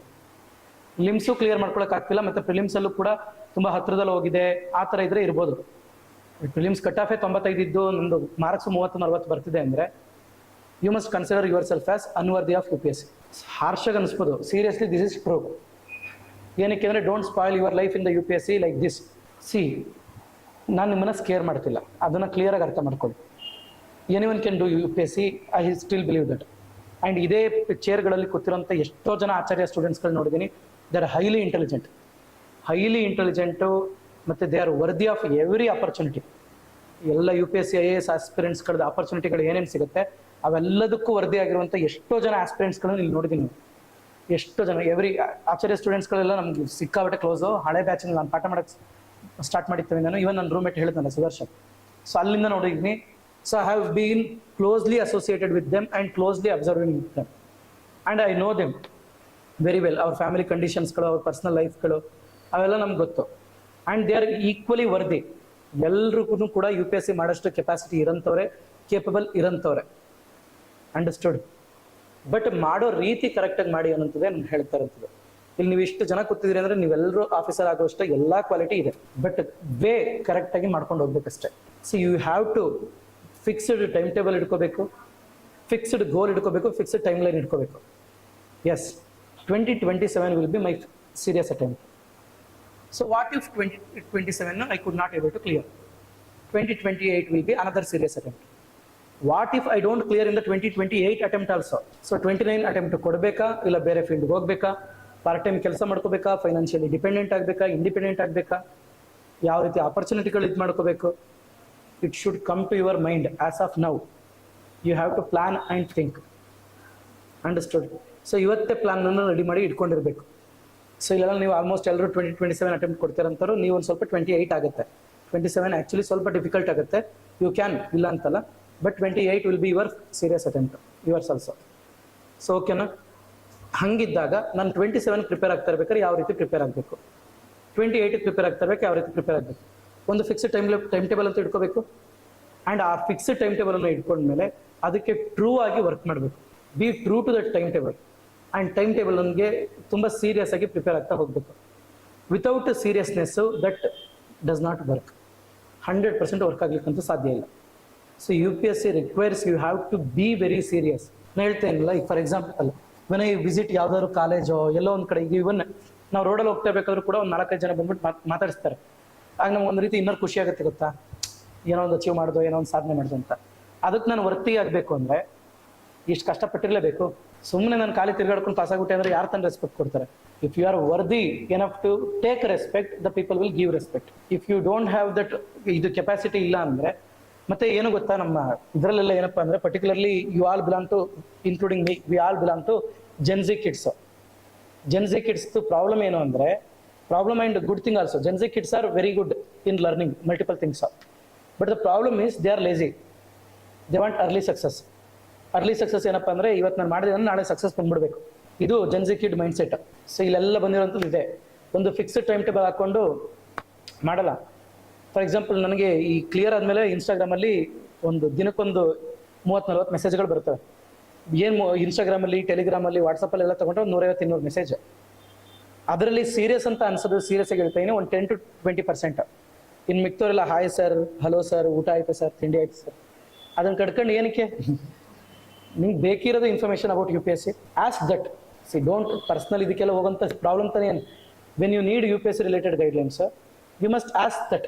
ಲಿಮ್ಸು ಕ್ಲಿಯರ್ ಮಾಡ್ಕೊಳಕ್ಕಾಗ್ತಿಲ್ಲ, ಮತ್ತು ಪ್ರಿಲಿಮ್ಸಲ್ಲೂ ಕೂಡ ತುಂಬ ಹತ್ತಿರದಲ್ಲಿ ಹೋಗಿದೆ, ಆ ಥರ ಇದ್ದರೆ ಇರ್ಬೋದು. ಪ್ರಿಲಿಮ್ಸ್ ಕಟ್ ಆಫೇ 95 ಇದ್ದು ನಂದು ಮಾರ್ಕ್ಸ್ 30-40 ಬರ್ತಿದೆ ಅಂದರೆ you must consider yourself as unworthy of UPSC. ಹಾರ್ಷಾಗಿ ಅನಿಸ್ಬೋದು, ಸೀರಿಯಸ್ಲಿ ದಿಸ್ ಇಸ್ ಟ್ರೂ. ಏನಕ್ಕೆ ಅಂದರೆ don't spoil your life in the UPSC like this. ನಾನು ನಿಮ್ಮನ್ನು ಸ್ಕೇರ್ ಮಾಡ್ತಿಲ್ಲ, ಅದನ್ನು ಕ್ಲಿಯರಾಗಿ ಅರ್ಥ ಮಾಡ್ಕೊಳ್ಳಿ. Anyone can do UPSC, I still believe that. And ಇದೇ ಚೇರ್ಗಳಲ್ಲಿ ಕೂತಿರೋಂಥ ಎಷ್ಟೋ ಜನ ಆಚಾರ್ಯ ಸ್ಟೂಡೆಂಟ್ಸ್ಗಳು ನೋಡಿದ್ದೀನಿ. ದೇ ಆರ್ ಹೈಲಿ ಇಂಟೆಲಿಜೆಂಟು, ಮತ್ತು they are worthy of every opportunity. ಎಲ್ಲ UPSC IAS ಆಸ್ಪಿರೆಂಟ್ಸ್ಗಳದ್ದು ಆಪರ್ಚುನಿಟಿಗಳು ಏನೇನು ಸಿಗುತ್ತೆ ಅವೆಲ್ಲದಕ್ಕೂ ವರದಿ ಆಗಿರುವಂಥ ಎಷ್ಟೋ ಜನ ಆಸ್ಪಿರೆಂಟ್ಸ್ಗಳನ್ನ ಇಲ್ಲಿ ನೋಡಿದ್ದೀನಿ. ಎಷ್ಟೋ ಜನ ಎವ್ರಿ ಆಚಾರ್ಯ ಸ್ಟೂಡೆಂಟ್ಸ್ಗಳೆಲ್ಲ ನಮ್ಗೆ ಸಿಕ್ಕಾಬಟ್ಟೆ ಕ್ಲೋಸು. ಹಳೆ ಬ್ಯಾಚಿನಲ್ಲಿ ನಾನು ಪಾಠ ಮಾಡೋಕ್ಕೆ ಸ್ಟಾರ್ಟ್ ಮಾಡಿರ್ತೀನಿ ನಾನು. ಇವನ್ ನನ್ನ ರೂಮ್ಮೇಟ್ ಹೇಳಿದ್ನಲ್ಲ ಸುದರ್ಶನ್, ಸೊ ಅಲ್ಲಿಂದ ನೋಡಿದ್ದೀನಿ. So I have been closely associated with them and closely observing with them. And I know them very well. Our family conditions, our personal life, ಅವೆಲ್ಲ ನಮ್ಗೆ ಗೊತ್ತು. And they are equally worthy. ಎಲ್ರಿಗೂ ಕೂಡ you P S C ಮಾಡೋಷ್ಟು capacity ಇರೋಂಥವ್ರೆ, capable ಇರೋಂಥವ್ರೆ. Understood? But ಮಾಡೋ ರೀತಿ ಕರೆಕ್ಟಾಗಿ ಮಾಡಿ ಅನ್ನೋಂಥದ್ದೇ ನಾನು ಹೇಳ್ತಾ ಇರೋಂಥದ್ದು. ಇಲ್ಲಿ ನೀವು ಇಷ್ಟು ಜನ ಕೂತಿದ್ರಿ ಅಂದ್ರೆ ನೀವೆಲ್ಲರೂ ಆಫೀಸರ್ ಆಗುವಷ್ಟು ಎಲ್ಲ ಕ್ವಾಲಿಟಿ ಇದೆ, ಬಟ್ ವೇ ಕರೆಕ್ಟಾಗಿ ಮಾಡ್ಕೊಂಡು ಹೋಗ್ಬೇಕಷ್ಟೇ. See you have to fixed time table ಇಟ್ಕೋಬೇಕು, ಫಿಕ್ಸ್ಡ್ ಗೋಲ್ ಇಟ್ಕೋಬೇಕು, ಫಿಕ್ಸ್ಡ್ ಟೈಮ್ ಲೈನ್ ಇಟ್ಕೋಬೇಕು. Yes, 2027 will be my serious attempt. So what if 2027 I could not able to clear? 2028 will be another serious attempt. What if I don't clear in the 2028 attempt also? So 29 attempt ಕೊಡಬೇಕಾ, ಇಲ್ಲ ಬೇರೆ field ಹೋಗ್ಬೇಕಾ, part time ಕೆಲಸ ಮಾಡ್ಕೋಬೇಕಾ, financially dependent ಆಗಬೇಕಾ, independent ಆಗಬೇಕಾ, ಯಾವ ರೀತಿ ಆಪರ್ಚುನಿಟಿಗಳು ಇದು ಮಾಡ್ಕೋಬೇಕು? It should come to your mind as of now. You have to plan and think. Understood? So ಇವತ್ತೇ ಪ್ಲಾನನ್ನು ರೆಡಿ ಮಾಡಿ ಇಟ್ಕೊಂಡಿರ್ಬೇಕು. ಸೊ ಇಲ್ಲೆಲ್ಲ ನೀವು ಆಲ್ಮೋಸ್ಟ್ ಎಲ್ಲರೂ 2027 ಅಟೆಂಪ್ಟ್ ಕೊಡ್ತೀರಂತಾರು, ನೀವು ಒಂದು ಸ್ವಲ್ಪ 28 ಆಗುತ್ತೆ. 27 ಆ್ಯಕ್ಚುಲಿ ಸ್ವಲ್ಪ ಡಿಫಿಕಲ್ಟ್ ಆಗುತ್ತೆ. ಯು ಕ್ಯಾನ್, ಇಲ್ಲ ಅಂತಲ್ಲ, but 28 will be your serious attempt, yours also. So ಓಕೆನಾ? ಹಂಗಿದ್ದಾಗ ನಾನು 27 ಪ್ರಿಪೇರ್ ಆಗ್ತಾ ಇರ್ಬೇಕಾದ್ರೆ ಯಾವ ರೀತಿ ಪ್ರಿಪೇರ್ ಆಗಬೇಕು, 28 ಪ್ರಿಪೇರ್ ಆಗ್ತಾ ಇರ್ಬೇಕು ಯಾವ ರೀತಿ ಪ್ರಿಪೇರ್ ಆಗಬೇಕು, ಒಂದು ಫಿಕ್ಸ್ಡ್ ಟೈಮ್ ಟೇಬಲ್ ಅಂತ ಇಟ್ಕೋಬೇಕು. ಆ್ಯಂಡ್ ಆ ಫಿಕ್ಸ್ಡ್ ಟೈಮ್ ಟೇಬಲನ್ನು ಇಟ್ಕೊಂಡ್ಮೇಲೆ ಅದಕ್ಕೆ ಟ್ರೂ ಆಗಿ ವರ್ಕ್ ಮಾಡಬೇಕು. Be true to that time table. And time table ನನಗೆ ತುಂಬ ಸೀರಿಯಸ್ ಆಗಿ ಪ್ರಿಪೇರ್ ಆಗ್ತಾ ಹೋಗಬೇಕು. Without seriousness that does not work. 100% work ಆಗ್ಲಿಕ್ಕಂತೂ ಸಾಧ್ಯ ಇಲ್ಲ. So U P S C requires you have to be very serious. ನಾನು ಹೇಳ್ತೇನಿಲ್ಲ, ಈಗ for example when I visit ಯಾವ್ದಾದ್ರು ಕಾಲೇಜೋ ಎಲ್ಲೋ ಒಂದು ಕಡೆ, ಇವನ್ ನಾವು ರೋಡಲ್ಲಿ ಹೋಗ್ತಾ ಬೇಕಾದ್ರೂ ಕೂಡ ಒಂದು 4-5 ಜನ ಬಂದ್ಬಿಟ್ಟು ಮಾತಾಡಿಸ್ತಾರೆ. ಆಗ ನಮ್ಗೆ ಒಂದು ರೀತಿ ಇನ್ನೂ ಖುಷಿ ಆಗುತ್ತೆ, ಗೊತ್ತಾ, ಏನೋ ಒಂದು ಅಚೀವ್ ಮಾಡ್ದೋ, ಏನೋ ಒಂದು ಸಾಧನೆ ಮಾಡ್ದು ಅಂತ. ಅದಕ್ಕೆ ನಾನು ವರ್ತಿ ಆಗಬೇಕು ಅಂದರೆ ಇಷ್ಟು ಕಷ್ಟಪಟ್ಟಿರಲೇಬೇಕು. ಸುಮ್ಮನೆ ನಾನು ಖಾಲಿ ತಿರ್ಗಾಡ್ಕೊಂಡು ಪಾಸ್ ಆಗ್ಬಿಟ್ಟೆ ಅಂದರೆ ಯಾರು ತನ್ನ ರೆಸ್ಪೆಕ್ಟ್ ಕೊಡ್ತಾರೆ? If you are worthy enough to take respect, the people will give respect. If you don't have that ಇದು ಕೆಪಾಸಿಟಿ ಇಲ್ಲ ಅಂದರೆ, ಮತ್ತೆ ಏನು ಗೊತ್ತಾ, ನಮ್ಮ ಇದರಲ್ಲೆಲ್ಲ ಏನಪ್ಪಾ ಅಂದರೆ, particularly you all belong to, including me, we all belong to Gen Z kids. Gen Z ಕಿಡ್ಸ್ದು ಪ್ರಾಬ್ಲಮ್ ಏನು ಅಂದರೆ, problem and good thing also. Gen Z kids are very good in learning multiple things. But the problem is they are lazy. They want early success. Early success ಏನಪ್ಪ ಅಂದರೆ, ಇವತ್ತು ನಾನು ಮಾಡಿದ್ರೆ ನಾಳೆ success ಬಂದ್ಬಿಡ್ಬೇಕು. ಇದು Gen Z kid mindset. So ಇಲ್ಲೆಲ್ಲ ಬಂದಿರೋಂಥದ್ದು ಇದೆ. ಒಂದು ಫಿಕ್ಸ್ಡ್ ಟೈಮ್ ಟೇಬಲ್ ಹಾಕ್ಕೊಂಡು ಮಾಡಲ್ಲ. ಫಾರ್ ಎಕ್ಸಾಂಪಲ್, ನನಗೆ ಈ ಕ್ಲಿಯರ್ ಆದಮೇಲೆ ಇನ್ಸ್ಟಾಗ್ರಾಮಲ್ಲಿ ಒಂದು ದಿನಕ್ಕೊಂದು 30-40 ಮೆಸೇಜ್ಗಳು ಬರ್ತವೆ. ಏನು ಇನ್ಸ್ಟಾಗ್ರಾಮಲ್ಲಿ, ಟೆಲಿಗ್ರಾಮಲ್ಲಿ, ವಾಟ್ಸಪ್ಪಲ್ಲಿ ಎಲ್ಲ ತೊಗೊಂಡ್ರೆ ಒಂದು 150-200 ಮೆಸೇಜ್. ಅದರಲ್ಲಿ ಸೀರಿಯಸ್ ಅಂತ ಅನ್ಸೋದು ಸೀರಿಯಸ್ ಆಗಿ ಹೇಳ್ತಾ ಇದ್ದೀನಿ, ಒಂದು 10-20%. ಇನ್ನು ಮಿಕ್ತವರೆಲ್ಲ ಹಾಯ್ ಸರ್, ಹಲೋ ಸರ್, ಊಟ ಆಯ್ತು ಸರ್, ತಿಂಡಿ ಆಯ್ತು ಸರ್. ಅದನ್ನು ಕಟ್ಕೊಂಡು ಏನಕ್ಕೆ? ನಿಮ್ಗೆ ಬೇಕಿರೋದು information about U P S C, as that. See don't personal ಇದಕ್ಕೆಲ್ಲ ಹೋಗೋಂಥ ಪ್ರಾಬ್ಲಮ್ ತಾನೇ ಏನು. When you need U P S C related guidelines, you must as that.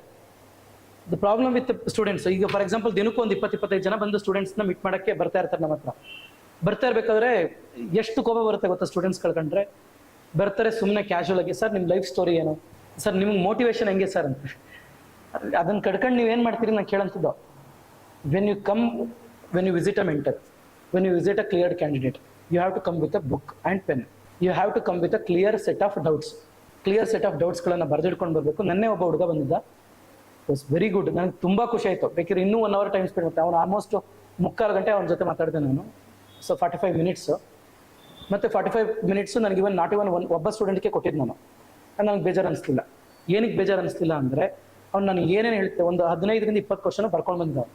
The problem with students, ಈಗ ಫಾರ್ ಎಕ್ಸಾಂಪಲ್ ದಿನಕ್ಕೂ ಒಂದು 20-25 ಜನ ಬಂದು ಸ್ಟೂಡೆಂಟ್ಸ್ನ meet ಮಾಡೋಕ್ಕೆ ಬರ್ತಾ ಇರ್ತಾರೆ ನಮ್ಮ ಹತ್ರ. ಬರ್ತಾ ಇರಬೇಕಾದ್ರೆ ಎಷ್ಟು ಕೋಪ ಬರುತ್ತೆ ಗೊತ್ತಾ ಸ್ಟೂಡೆಂಟ್ಸ್ ಕಳ್ಕೊಂಡ್ರೆ? ಬರ್ತಾರೆ ಸುಮ್ಮನೆ ಕ್ಯಾಶುವಲ್ ಆಗಿ, ಸರ್ ನಿಮ್ಮ ಲೈಫ್ ಸ್ಟೋರಿ ಏನು ಸರ್, ನಿಮ್ಗೆ ಮೋಟಿವೇಶನ್ ಹೆಂಗೆ ಸರ್ ಅಂತ. ಅದನ್ನು ಕಡ್ಕೊಂಡು ನೀವೇನು ಮಾಡ್ತೀರಿ ನಾನು ಕೇಳಂತಿದ್ದು. When you visit a mentor, when you visit a cleared candidate, you have to come with a book and pen. You have to come with a clear set of doubts. Clear set of doubts ಗಳನ್ನ ಬರೆದಿಟ್ಕೊಂಡು ಬರಬೇಕು. ನನ್ನೇ ಒಬ್ಬ ಹುಡುಗ ಬಂದಿದ್ದ, was very good. ನನಗೆ ತುಂಬ ಖುಷಿ ಆಯಿತು. ಬೇಕಿದ್ರೆ ಇನ್ನೂ 1 hour ಟೈಮ್ ಸ್ಪೆಂಡ್ ಮಾಡ್ತಾರೆ. ಅವನು ಆಲ್ಮೋಸ್ಟ್ 3/4 ಗಂಟೆ ಅವನ ಜೊತೆ ಮಾತಾಡಿದೆ ನಾನು. ಸೊ 45 minutes, ಮತ್ತು 45 minutes ನನಗೆ ನಾಟ್ ಇವನ್ ಒಬ್ಬ ಸ್ಟೂಡೆಂಟ್ಗೆ ಕೊಟ್ಟಿದ್ದು ನಾನು. ನನಗೆ ಬೇಜಾರು ಅನಿಸ್ತಿಲ್ಲ. ಏನಕ್ಕೆ ಬೇಜಾರು ಅನಿಸ್ತಿಲ್ಲ ಅಂದರೆ, ಅವ್ನು ನನಗೆ ಏನೇನು ಹೇಳ್ತೆ, ಒಂದು 15-20 ಕ್ವಶನ್ ಬರ್ಕೊಂಡು ಬಂದ.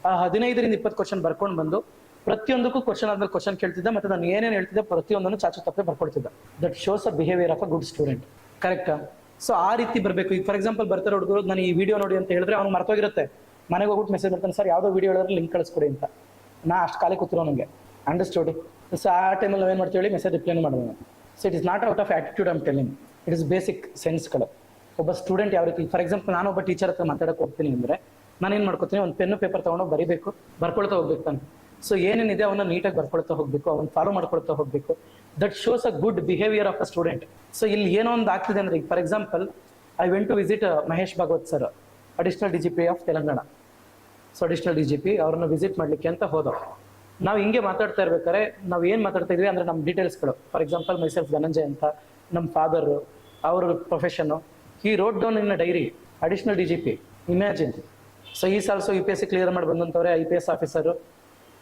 ಆ 15-20 ಕ್ವಶನ್ ಬರ್ಕೊಂಡು ಬಂದು ಪ್ರತಿಯೊಂದಕ್ಕೂ ಕ್ವಶನ್ ಆದ್ಮೇಲೆ ಕ್ವಶನ್ ಕೇಳ್ತಿದ್ದ, ಮತ್ತು ನಾನು ಏನೇನು ಹೇಳ್ತಿದ್ದೆ ಪ್ರತಿಯೊಂದನ್ನು ಚಾಚು ತಪ್ಪೆ ಬರ್ಕೊಡ್ತಿದ್ದ. That shows a behaviour of a good student. ಕರೆಕ್ಟಾ? ಸೊ ಆ ರೀತಿ ಬರಬೇಕು. ಈಗ ಫಾರ್ ಎಕ್ಸಾಂಪಲ್ ಬರ್ತಾರೆ ಹುಡುಗರು, ನಾನು ಈ ವಿಡಿಯೋ ನೋಡಿ ಅಂತ ಹೇಳಿದ್ರೆ ಅವ್ನು ಮರ್ತೋಗಿರುತ್ತೆ. ಮನೆಗೆ ಹೋಗ್ಬಿಟ್ಟು ಮೆಸೇಜ್ ಮಾಡ್ತಾನೆ, ಸರ್ ಯಾವುದೋ ವಿಡಿಯೋ ಹೇಳಿದ್ರೆ ಲಿಂಕ್ ಕಳಿಸ್ಕೊಡಿ ಅಂತ. ನಾ ಅಷ್ಟು ಖಾಲಿ ಕೂತಿರೋ ನನಗೆ ಅಂಡರ್ಸ್ಟೂಡ್. ಸೊ ಆ ಟೈಮಲ್ಲಿ ನಾವೇನು ಮಾಡ್ತೀವಿ, ಮೆಸೇಜ್ ರಿಪ್ಲೈನು ಮಾಡೋದು. So it is not out of attitude I'm telling, it is basic ಸೆನ್ಸ್ಗಳು. ಒಬ್ಬ ಸ್ಟೂಡೆಂಟ್ ಯಾವ ರೀತಿ, ಫಾರ್ ಎಕ್ಸಾಂಪಲ್ ನಾನು ಒಬ್ಬ ಟೀಚರ್ ಹತ್ರ ಮಾತಾಡೋಕೆ ಹೋಗ್ತೀನಿ ಅಂದರೆ ನಾನೇನು ಮಾಡ್ಕೊತೀನಿ, ಒಂದು ಪೆನ್ನು ಪೇಪರ್ ತೊಗೊಂಡು ಬರೀಬೇಕು, ಬರ್ಕೊಳ್ತಾ ಹೋಗ್ಬೇಕು ತಾನೆ. ಸೊ ಏನೇನಿದೆ ಅವನ್ನ ನೀಟಾಗಿ ಬರ್ಕೊಳ್ತಾ ಹೋಗಬೇಕು, ಅವನ್ನ ಫಾಲೋ ಮಾಡ್ಕೊಳ್ತಾ ಹೋಗಬೇಕು. That shows a good behaviour of a student. So ಇಲ್ಲಿ ಏನೋ ಒಂದು ಆಗ್ತಿದೆ ಅಂದರೆ, ಈಗ for example I went to visit Mahesh Bhagwat sir, additional DGP of Telangana. So additional DGP ಅವ್ರನ್ನ ವಿಸಿಟ್ ಮಾಡಲಿಕ್ಕೆ ಅಂತ ಹೋದೋ. ನಾವು ಹಿಂಗೆ ಮಾತಾಡ್ತಾ ಇರ್ಬೇಕಾದ್ರೆ ನಾವು ಏನು ಮಾತಾಡ್ತಾ ಇದ್ವಿ ಅಂದರೆ ನಮ್ಮ ಡೀಟೇಲ್ಸ್ಗಳು. ಫಾರ್ ಎಕ್ಸಾಂಪಲ್ ಮೈಸೆಲ್ಫ್ ಧನಂಜಯ್ ಅಂತ, ನಮ್ಮ ಫಾದರು, ಅವ್ರ ಪ್ರೊಫೆಷನ್ನು. He wrote down in a diary, additional DGP. Imagine. So is also UPSC clear ಮಾಡಿ ಬಂದಂಥವ್ರೆ IPS ಆಫೀಸರು.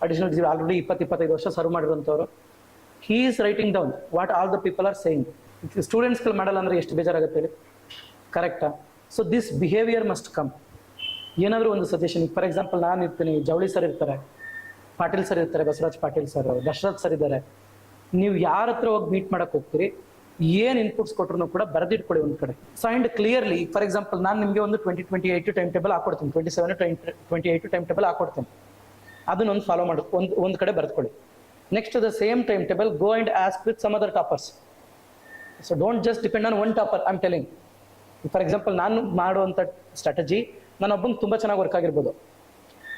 ಅಡಿಷನಲ್ ಜಿ ಆಲ್ರೆಡಿ 20-25 ವರ್ಷ ಸರ್ವ್ ಮಾಡಿರೋಂಥವ್ರು. He is writing down what all the people are saying. ಸ್ಟೂಡೆಂಟ್ಸ್ಗಳು ಮಾಡಲ್ಲ ಅಂದರೆ ಎಷ್ಟು ಬೇಜಾರಾಗುತ್ತೆ ಹೇಳಿ, ಕರೆಕ್ಟಾ? So this behaviour must come. ಏನಾದರೂ ಒಂದು ಸಜೆಷನ್, ಫಾರ್ ಎಕ್ಸಾಂಪಲ್ ನಾನು ಇರ್ತೀನಿ, ಜವಳಿ ಸರ್ ಇರ್ತಾರೆ, ಪಾಟೀಲ್ ಸರ್ ಇರ್ತಾರೆ, ಬಸವರಾಜ್ ಪಾಟೀಲ್ ಸರ್, ದಶರಥ್ ಸರ್ ಇದ್ದಾರೆ. ನೀವು ಯಾರ ಹತ್ರ ಹೋಗಿ ಮೀಟ್ ಮಾಡಕ್ಕೆ ಹೋಗ್ತೀರಿ, ಏನು ಇನ್ಪುಟ್ಸ್ ಕೊಟ್ಟರು ಕೂಡ ಬರೆದಿಟ್ಕೊಳ್ಳಿ ಒಂದು ಕಡೆ. So and clearly, for example ನಾನು ನಿಮಗೆ ಒಂದು 2028 ಟೈಮ್ ಟೇಬಲ್ ಹಾಕೊಡ್ತೀನಿ, 27-28 ಟೈಮ್ ಟೇಬಲ್ ಹಾಕೊಡ್ತೀನಿ. ಅದನ್ನೊಂದು ಫಾಲೋ ಮಾಡಿ ಒಂದು ಕಡೆ ಬರೆದುಕೊಳ್ಳಿ. Next the same time table go and ask with some other toppers. So don't just depend on one topper. I am telling, for example ನಾನು ಮಾಡುವಂಥ ಸ್ಟ್ರಾಟಜಿ ನಾನು ಒಬ್ಬಂಗೆ ತುಂಬ ಚೆನ್ನಾಗಿ ವರ್ಕ್ ಆಗಿರ್ಬೋದು,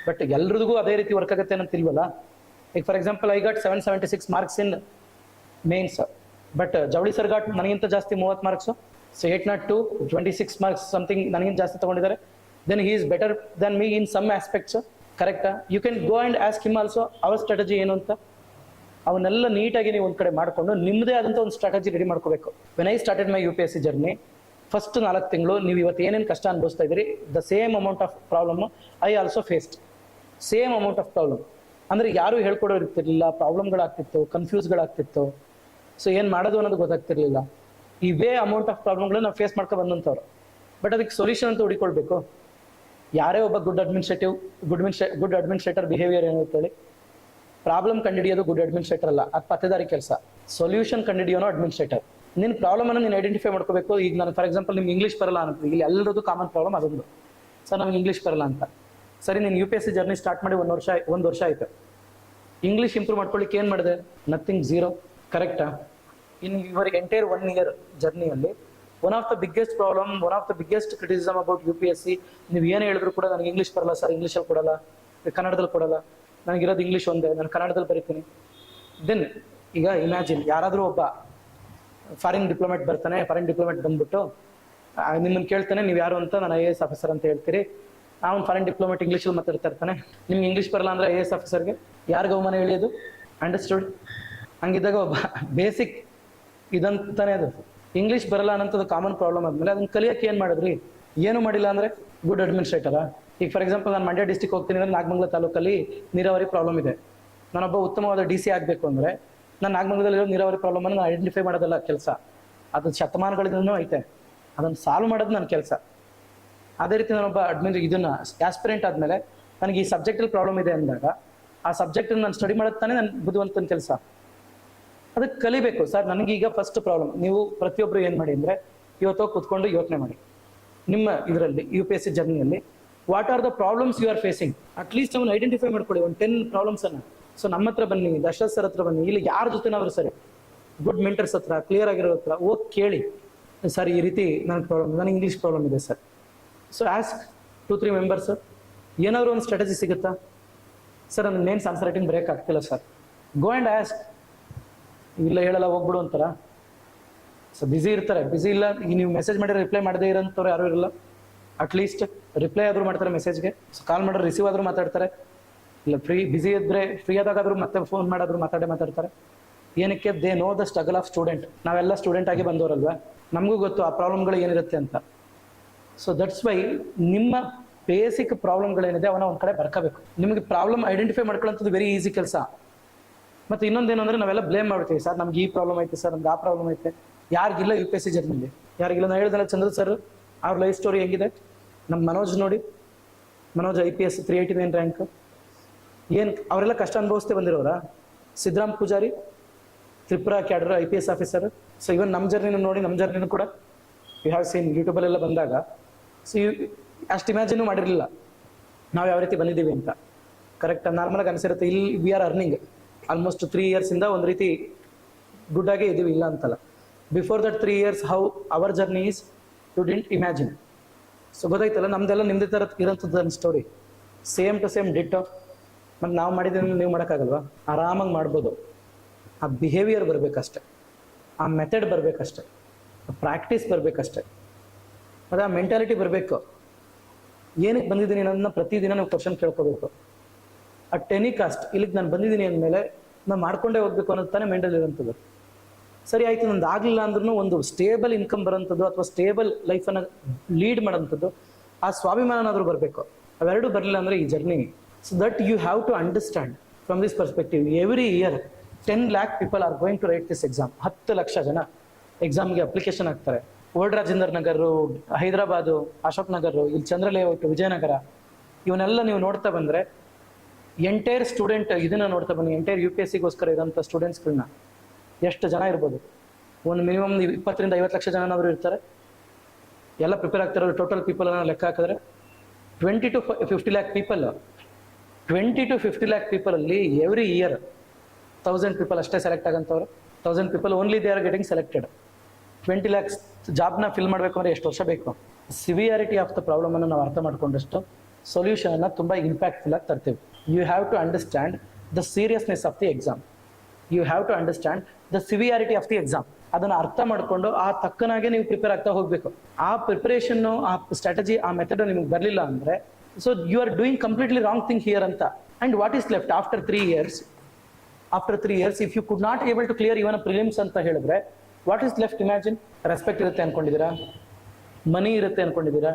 ಬಟ್ ಎಲ್ರಿಗೂ ಅದೇ ರೀತಿ ವರ್ಕ್ ಆಗುತ್ತೆ ಅಂತ ಇಲ್ವಲ್ಲ. ಈಗ for example I got 776 marks in mains, but ಜವಳಿ ಸರ್ ಗಾಟ್ ನನಗಿಂತ ಜಾಸ್ತಿ 30 ಮಾರ್ಕ್ಸು. ಸೊ 802 26 ಮಾರ್ಕ್ಸ್ ಸಮಥಿಂಗ್ ನನಗಿಂತ ಜಾಸ್ತಿ ತೊಗೊಂಡಿದ್ದಾರೆ. Then he is better than me in some aspects, ಕರೆಕ್ಟಾ? You can go and ask him also ಅವರ್ ಸ್ಟ್ರಾಟಜಿ ಏನು ಅಂತ. ಅವನ್ನೆಲ್ಲ ನೀಟಾಗಿ ನೀವು ಒಂದು ಕಡೆ ಮಾಡಿಕೊಂಡು ನಿಮ್ಮದೇ ಆದಂಥ ಒಂದು ಸ್ಟ್ರಾಟಜಿ ರೆಡಿ ಮಾಡ್ಕೋಬೇಕು. When I started my UPSC journey, first 4 ತಿಂಗಳು ನೀವು ಇವತ್ತು ಏನೇನು ಕಷ್ಟ ಅನುಭವಿಸ್ತಾ ಇದ್ದೀರಿ, the same amount of problem I also faced. Same amount of problem ಅಂದರೆ ಯಾರೂ ಹೇಳ್ಕೊಡೋ ಇರ್ತಿರ್ಲಿಲ್ಲ, ಪ್ರಾಬ್ಲಮ್ಗಳಾಗ್ತಿತ್ತು, ಕನ್ಫ್ಯೂಸ್ಗಳಾಗ್ತಿತ್ತು. ಸೊ ಏನು ಮಾಡೋದು ಅನ್ನೋದು ಗೊತ್ತಾಗ್ತಿರ್ಲಿಲ್ಲ. ಇವೇ ಅಮೌಂಟ್ ಆಫ್ ಪ್ರಾಬ್ಲಮ್ಗಳು ನಾವು ಫೇಸ್ ಮಾಡ್ಕೊ ಬಂದಂಥವ್ರು. ಬಟ್ ಅದಕ್ಕೆ ಸೊಲ್ಯೂಷನ್ ಅಂತ ಹುಡುಕೊಳ್ಬೇಕು. ಯಾರೇ ಒಬ್ಬ ಗುಡ್ ಅಡ್ಮಿನಿಸ್ಟ್ರೇಟರ್ ಬಿಹೇವಿಯರ್ ಏನು ಅಂತೇಳಿ, ಪ್ರಾಬ್ಲಮ್ ಕಂಡುಹಿಡಿಯೋದು ಗುಡ್ ಅಡ್ಮಿನಿಸ್ಟ್ರೇಟರ್ ಅಲ್ಲ, ಅದು ಪತ್ತೇದಾರಿ ಕೆಲಸ. ಸೊಲ್ಯೂಷನ್ ಕಂಡುಹಿಡಿಯೋನೋ ಅಡ್ಮಿನಿಸ್ಟ್ರೇಟರ್. ನಿನ್ನ ಪ್ರಾಬ್ಲಮನ್ನು ನೀನು ಐಡೆಂಟಿಫೈ ಮಾಡ್ಕೋಬೇಕು. ಈಗ ನಾನು ಫಾರ್ ಎಕ್ಸಾಂಪಲ್ ನಿಮ್ಗೆ ಇಂಗ್ಲೀಷ್ ಬರಲ್ಲ ಅಂತ, ಇಲ್ಲಿ ಎಲ್ಲರದ್ದು ಕಾಮನ್ ಪ್ರಾಬ್ಲಮ್ ಅದೊಂದು, ಸರ್ ನಮ್ಗೆ ಇಂಗ್ಲೀಷ್ ಬರಲ್ಲ ಅಂತ. ಸರಿ, ನೀನು UPSC ಜರ್ನಿ ಸ್ಟಾರ್ಟ್ ಮಾಡಿ 1 ವರ್ಷ ಆಯಿತು. ಇಂಗ್ಲೀಷ್ ಇಂಪ್ರೂವ್ ಮಾಡ್ಕೊಳ್ಳಿಕ್ಕೆ ಏನು ಮಾಡಿದೆ? ನಥಿಂಗ್, ಝೀರೋ, ಕರೆಕ್ಟಾ? ಇನ್ ಯುವರ್ ಎಂಟೈರ್ 1 year ಜರ್ನಿಯಲ್ಲಿ one of the biggest problem, one of the biggest criticism about UPSC, ನೀವು ಏನು ಹೇಳಿದ್ರು ಕೂಡ ನನಗೆ ಇಂಗ್ಲೀಷ್ ಬರಲ್ಲ ಸರ್, ಇಂಗ್ಲೀಷಲ್ಲಿ ಕೊಡಲ್ಲ, ಕನ್ನಡದಲ್ಲಿ ಕೊಡಲ್ಲ, ನನಗಿರೋದು ಇಂಗ್ಲೀಷ್ ಒಂದೇ, ನಾನು ಕನ್ನಡದಲ್ಲಿ ಬರೀತೀನಿ. ದೆನ್ ಈಗ ಇಮ್ಯಾಜಿನ್, ಯಾರಾದರೂ ಒಬ್ಬ ಫಾರಿನ್ ಡಿಪ್ಲೊಮೇಟ್ ಬರ್ತಾನೆ, ಫಾರಿನ್ ಡಿಪ್ಲೊಮೇಟ್ ಬಂದ್ಬಿಟ್ಟು ನಿಮ್ಮನ್ನು ಕೇಳ್ತಾನೆ ನೀವು ಯಾರು ಅಂತ, ನಾನು IAS ಆಫೀಸರ್ ಅಂತ ಹೇಳ್ತೀರಿ. ಅವ್ನು ಫಾರಿನ್ ಡಿಪ್ಲೊಮೇಟ್ ಇಂಗ್ಲೀಷಲ್ಲಿ ಮಾತಾಡ್ತಾ ಇರ್ತಾನೆ. ನಿಮ್ಗೆ ಇಂಗ್ಲೀಷ್ ಬರಲ್ಲ ಅಂದರೆ IAS ಆಫೀಸರ್ಗೆ ಯಾರಿಗೆ ಅವಮಾನ ಹೇಳಿಯೋದು? ಅಂಡರ್ಸ್ಟುಡ್? ಹಂಗಿದ್ದಾಗ ಒಬ್ಬ ಬೇಸಿಕ್ ಇದಂತಾನೆ ಅದು ಇಂಗ್ಲೀಷ್ ಬರಲ್ಲ ಅನ್ನೋಂಥದ್ದು ಕಾಮನ್ ಪ್ರಾಬ್ಲಮ್ ಆದಮೇಲೆ ಅದನ್ನ ಕಲಿಯೋಕ್ಕೆ ಏನು ಮಾಡಿದ್ರಿ? ಏನು ಮಾಡಿಲ್ಲ ಅಂದರೆ ಗುಡ್ ಅಡ್ಮಿನಿಸ್ಟ್ರೇಟರಾ? ಈಗ ಫಾರ್ ಎಕ್ಸಾಂಪಲ್ ನಾನು ಮಂಡ್ಯ ಡಿಸ್ಟಿಕ್ ಹೋಗ್ತೀನಿ ಅಂದರೆ ನಾಗಮಂಗಲ ತಾಲೂಕಲ್ಲಿ ನೀರಾವರಿ ಪ್ರಾಬ್ಲಮ್ ಇದೆ. ನಾನೊಬ್ಬ ಉತ್ತಮವಾದ DC ಆಗಬೇಕು ಅಂದರೆ ನಾನು ನಾಗಮಂಗಲದಲ್ಲಿರೋ ನೀರಾವರಿ ಪ್ರಾಬ್ಲಮನ್ನು ನಾನು ಐಡೆಂಟಿಫೈ ಮಾಡೋದಲ್ಲ ಕೆಲಸ, ಅದು ಶತಮಾನಗಳಿಂದನೂ ಐತೆ, ಅದನ್ನು ಸಾಲ್ವ್ ಮಾಡೋದು ನನ್ನ ಕೆಲಸ. ಅದೇ ರೀತಿ ನಾನೊಬ್ಬ ಇದನ್ನು ಆಸ್ಪಿರೆಂಟ್ ಆದಮೇಲೆ ನನಗೆ ಈ ಸಬ್ಜೆಕ್ಟಲ್ಲಿ ಪ್ರಾಬ್ಲಮ್ ಇದೆ ಅಂದಾಗ ಆ ಸಬ್ಜೆಕ್ಟನ್ನು ನಾನು ಸ್ಟಡಿ ಮಾಡೋದು ತಾನೇ ನನ್ನ ಬುದ್ಧಿವಂತನ ಕೆಲಸ. ಅದಕ್ಕೆ ಕಲಿಬೇಕು. ಸರ್ ನನಗೀಗ ಫಸ್ಟ್ ಪ್ರಾಬ್ಲಮ್, ನೀವು ಪ್ರತಿಯೊಬ್ಬರು ಏನು ಮಾಡಿ ಅಂದರೆ ಇವತ್ತು ಕೂತ್ಕೊಂಡು ಯೋಚನೆ ಮಾಡಿ, ನಿಮ್ಮ ಇದರಲ್ಲಿ UPSC ಜರ್ನಿಯಲ್ಲಿ what are the problems you are facing. At least ಅವನು ಐಡೆಂಟಿಫೈ ಮಾಡ್ಕೊಳ್ಳಿ, ಒಂದು 10 ಪ್ರಾಬ್ಲಮ್ಸನ್ನು. ಸೊ ನಮ್ಮ ಹತ್ರ ಬನ್ನಿ, ದಶರಥ್ ಸರ್ ಹತ್ರ ಬನ್ನಿ, ಇಲ್ಲಿ ಯಾರ ಜೊತೆನಾದ್ರು ಸರಿ, ಗುಡ್ ಮೆಂಟರ್ಸ್ ಹತ್ರ, ಕ್ಲಿಯರ್ ಆಗಿರೋ ಹತ್ರ ಹೋಗಿ ಕೇಳಿ, ಸರ್ ಈ ರೀತಿ ನನಗೆ ಪ್ರಾಬ್ಲಮ್, ನನಗೆ ಇಂಗ್ಲೀಷ್ ಪ್ರಾಬ್ಲಮ್ ಇದೆ ಸರ್. ಸೊ ಆಸ್ಕ್ 2-3 ಮೆಂಬರ್ಸ್, ಏನಾದರೂ ಒಂದು ಸ್ಟ್ರಾಟಜಿ ಸಿಗುತ್ತಾ? ಸರ್ ನನ್ನ ನೇಮ್ಸ್ ಆನ್ಸರ್ ರೈಟಿಂಗ್ ಬ್ರೇಕ್ ಆಗ್ತಿಲ್ಲ ಸರ್. Go and ask. ಇಲ್ಲ ಹೇಳಲ್ಲ ಹೋಗ್ಬಿಡು ಅಂತಾರ? ಸೊ ಬ್ಯುಸಿ ಇರ್ತಾರೆ, ಬ್ಯುಸಿ ಇಲ್ಲ, ಈಗ ನೀವು ಮೆಸೇಜ್ ಮಾಡಿದ್ರೆ ರಿಪ್ಲೈ ಮಾಡದೇ ಇರೋಂಥವ್ರು ಯಾರು ಇರಲ್ಲ. ಅಟ್ಲೀಸ್ಟ್ ರಿಪ್ಲೈ ಆದರೂ ಮಾಡ್ತಾರೆ ಮೆಸೇಜ್ಗೆ, ಸೊ ಕಾಲ್ ಮಾಡಿದ್ರೆ ರಿಸೀವ್ ಆದರೂ ಮಾತಾಡ್ತಾರೆ. ಇಲ್ಲ ಬ್ಯುಸಿ ಇದ್ದರೆ ಫ್ರೀ ಆದಾಗಾದರೂ ಮತ್ತೆ ಫೋನ್ ಮಾಡಾದರೂ ಮಾತಾಡ್ತಾರೆ. ಏನಕ್ಕೆ? They know the struggle of student. ನಾವೆಲ್ಲ ಸ್ಟೂಡೆಂಟ್ ಆಗಿ ಬಂದವರಲ್ವಾ, ನಮಗೂ ಗೊತ್ತು ಆ ಪ್ರಾಬ್ಲಮ್ಗಳು ಏನಿರುತ್ತೆ ಅಂತ. ಸೊ ದಟ್ಸ್ ವೈ ನಿಮ್ಮ ಬೇಸಿಕ್ ಪ್ರಾಬ್ಲಮ್ಗಳೇನಿದೆ ಅವನ್ನ ಒಂದು ಕಡೆ ಬರ್ಕೋಬೇಕು. ನಿಮಗೆ ಪ್ರಾಬ್ಲಮ್ ಐಡೆಂಟಿಫೈ ಮಾಡ್ಕೊಳ್ಳೋಂಥದ್ದು ವೆರಿ ಈಸಿ ಕೆಲಸ. ಮತ್ತು ಇನ್ನೊಂದೇನು ಅಂದರೆ ನಾವೆಲ್ಲ ಬ್ಲೇಮ್ ಮಾಡ್ತೀವಿ, ಸರ್ ನಮ್ಗೆ ಈ ಪ್ರಾಬ್ಲಮ್ ಐತೆ ಸರ್, ನಮ್ಗೆ ಆ ಪ್ರಾಬ್ಲಮ್ ಐತೆ. ಯಾರಿಗಿಲ್ಲ UPSC ಜರ್ನಿಲಿ? ಯಾರಿಗಿಲ್ಲ? ನಾನು ಹೇಳಿದಲ್ಲ ಚಂದ್ರ ಸರ್ ಅವ್ರ ಲೈಫ್ ಸ್ಟೋರಿ ಹೆಂಗಿದೆ. ನಮ್ಮ ಮನೋಜ್ ನೋಡಿ, ಮನೋಜ್ IPS 389 ರ್ಯಾಂಕ್. ಏನು ಅವರೆಲ್ಲ ಕಷ್ಟ ಅನುಭವಿಸ್ತೇ ಬಂದಿರೋರ? Siddaram Pujari Tripura cadre IPS officer. So even ನಮ್ಮ ಜರ್ನಿನ ನೋಡಿ, ನಮ್ಮ ಜರ್ನಿನೂ ಕೂಡ ಯು ಹ್ಯಾವ್ ಸೀನ್ ಯೂಟ್ಯೂಬಲ್ಲೆಲ್ಲ ಬಂದಾಗ. ಸೊ ಅಷ್ಟು ಇಮ್ಯಾಜಿನೂ ಮಾಡಿರಲಿಲ್ಲ ನಾವು ಯಾವ ರೀತಿ ಬಂದಿದ್ದೀವಿ ಅಂತ. ಕರೆಕ್ಟ್ ನಾರ್ಮಲಾಗಿ ಅನಿಸಿರುತ್ತೆ. ಇಲ್ಲಿ ವಿ ಆರ್ ಅರ್ನಿಂಗ್ ಆಲ್ಮೋಸ್ಟ್ 3 yearsಯಿಂದ ಒಂದು ರೀತಿ ಗುಡ್ ಆಗೇ ಇದ್ದೀವಿ, ಇಲ್ಲ ಅಂತಲ್ಲ. Before that 3 years how our journey is you didn't imagine. So ಗೊತ್ತಾಯ್ತಲ್ಲ, ನಮ್ದೆಲ್ಲ ನಿಮ್ಮದೇ ಥರ ಇರೋಂಥದ್ದು ನನ್ನ story, same to same ditto. ಮತ್ತು ನಾವು ಮಾಡಿದ್ದೀನಿ ನೀವು ಮಾಡೋಕ್ಕಾಗಲ್ವಾ? ಆರಾಮಾಗಿ ಮಾಡ್ಬೋದು. ಆ ಬಿಹೇವಿಯರ್ ಬರಬೇಕಷ್ಟೆ, ಆ ಮೆಥಡ್ ಬರಬೇಕಷ್ಟೆ, ಆ ಪ್ರಾಕ್ಟೀಸ್ ಬರಬೇಕಷ್ಟೆ, ಮತ್ತು ಆ ಮೆಂಟಾಲಿಟಿ ಬರಬೇಕು. ಏನಕ್ಕೆ ಬಂದಿದ್ದೀನಿ ಅನ್ನೋದನ್ನ ಪ್ರತಿದಿನ ನಾವು ಕ್ವಶನ್ ಕೇಳ್ಕೋಬೇಕು. ಅಟ್ ಎನಿ ಕಾಸ್ಟ್ ಇಲ್ಲಿಗೆ ನಾನು ಬಂದಿದ್ದೀನಿ ಅಂದಮೇಲೆ ನಾನು ಮಾಡ್ಕೊಂಡೇ ಹೋಗ್ಬೇಕು ಅನ್ನೋದು ತಾನೇ ಮೈಂಡಲ್ಲಿ ಇರೋಂಥದ್ದು. ಸರಿ ಆಯಿತು, ನಂದು ಆಗಲಿಲ್ಲ ಅಂದ್ರೂ ಒಂದು ಸ್ಟೇಬಲ್ ಇನ್ಕಮ್ ಬರೋಂಥದ್ದು ಅಥವಾ ಸ್ಟೇಬಲ್ ಲೈಫನ್ನು ಲೀಡ್ ಮಾಡೋಂಥದ್ದು, ಆ ಸ್ವಾಭಿಮಾನನಾದರೂ ಬರಬೇಕು. ಅವೆರಡೂ ಬರಲಿಲ್ಲ ಅಂದರೆ ಈ journey. So that you have to understand from this perspective every year 10 lakh people are going to write this exam. 10 ಲಕ್ಷ ಜನ ಎಕ್ಸಾಮ್ಗೆ ಅಪ್ಲಿಕೇಶನ್ ಹಾಕ್ತಾರೆ. ಓಲ್ಡ್ ರಾಜೇಂದ್ರ ನಗರ, ಹೈದರಾಬಾದು, ಅಶೋಕ್ ನಗರ, ಇಲ್ಲಿ ಚಂದ್ರ ಲೇಔಟ್, ವಿಜಯನಗರ, ಇವನ್ನೆಲ್ಲ ನೀವು ನೋಡ್ತಾ ಬಂದರೆ ಎಂಟೈರ್ ಸ್ಟೂಡೆಂಟ್ ಇದನ್ನ ನೋಡ್ತಾ ಬನ್ನಿ. ಎಂಟೈರ್ UPSCಗೋಸ್ಕರ ಇರೋಂಥ ಸ್ಟೂಡೆಂಟ್ಸ್ಗಳನ್ನ ಎಷ್ಟು ಜನ ಇರ್ಬೋದು? ಒಂದು ಮಿನಿಮಮ್ 20 ರಿಂದ 50 ಲಕ್ಷ ಜನನಾದರೂ ಇರ್ತಾರೆ. ಎಲ್ಲ ಪ್ರಿಪೇರ್ ಆಗ್ತಿರೋರು ಟೋಟಲ್ ಪೀಪಲನ್ನು ಲೆಕ್ಕ ಹಾಕಿದ್ರೆ 20 to 50 lakh people. 20 to 50 lakh ಪೀಪಲಲ್ಲಿ ಎವ್ರಿ ಇಯರ್ 1000 ಪೀಪಲ್ ಅಷ್ಟೇ ಸೆಲೆಕ್ಟ್ ಆಗಂತವ್ರು. 1000 people only they are getting selected. 20 lakhs ಜಾಬ್ನ ಫಿಲ್ ಮಾಡಬೇಕು ಅಂದರೆ ಎಷ್ಟು ವರ್ಷ ಬೇಕು? ಸಿವಿಯಾರಿಟಿ ಆಫ್ ದ ಪ್ರಾಬ್ಲಮನ್ನು ನಾವು ಅರ್ಥ ಮಾಡ್ಕೊಂಡಷ್ಟು ಸೊಲ್ಯೂಷನ್ನ ತುಂಬ ಇಂಪ್ಯಾಕ್ಟ್ಫುಲ್ ಆಗಿ ತರ್ತೀವಿ. You have to understand the seriousness of the exam. You have to understand the severity of the exam. ಅದನ್ನು ಅರ್ಥ ಮಾಡಿಕೊಂಡು ಆ ತಕ್ಕನಾಗೆ ನೀವು ಪ್ರಿಪೇರ್ ಆಗ್ತಾ ಹೋಗಬೇಕು. ಆ ಪ್ರಿಪರೇಷನ್ನು, ಆ ಸ್ಟ್ರಾಟಜಿ, ಆ ಮೆಥಡ್ ನಿಮಗೆ ಬರಲಿಲ್ಲ ಅಂದರೆ so you are doing completely wrong thing here ಅಂತ. And what is left after 3 years? After 3 years if you could not able to clear even prelims ಅಂತ ಹೇಳಿದ್ರೆ what is left? Imagine. Respect ಇರುತ್ತೆ ಅನ್ಕೊಂಡಿದ್ದೀರಾ? ಮನಿ ಇರುತ್ತೆ ಅನ್ಕೊಂಡಿದ್ದೀರಾ?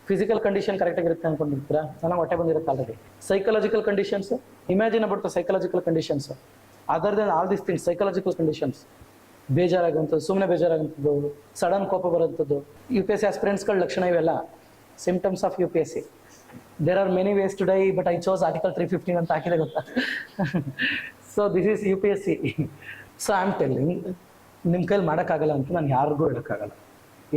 Physical condition ಕರೆಕ್ಟಾಗಿ ಇರುತ್ತೆ ಅನ್ಕೊಂಡಿರ್ತೀರಾ? ಚೆನ್ನಾಗಿ ಹೊಟ್ಟೆ ಬಂದಿರುತ್ತೆ ಆಲ್ರೆಡಿ. Psychological conditions, imagine about the psychological conditions other than all this things. Psychological conditions, ಬೇಜಾರಾಗುವಂಥದ್ದು, ಸುಮ್ಮನೆ ಬೇಜಾರಾಗುವಂಥದ್ದು, ಸಡನ್ ಕೋಪ ಬರೋಂಥದ್ದು, UPSC ಆಸ್ಪಿರೆಂಟ್ಸ್ಗಳ ಲಕ್ಷಣ ಇವೆಲ್ಲ symptoms of UPSC. There are many ways to die but I chose article 315 ಅಂತ ಹಾಕಿದೆ ಗೊತ್ತಾ? So this is UPSC. So I am telling, ನಿಮ್ಮ ಕೈಲಿ ಮಾಡೋಕ್ಕಾಗಲ್ಲ ಅಂತ ನಾನು ಯಾರಿಗೂ ಹೇಳೋಕ್ಕಾಗಲ್ಲ.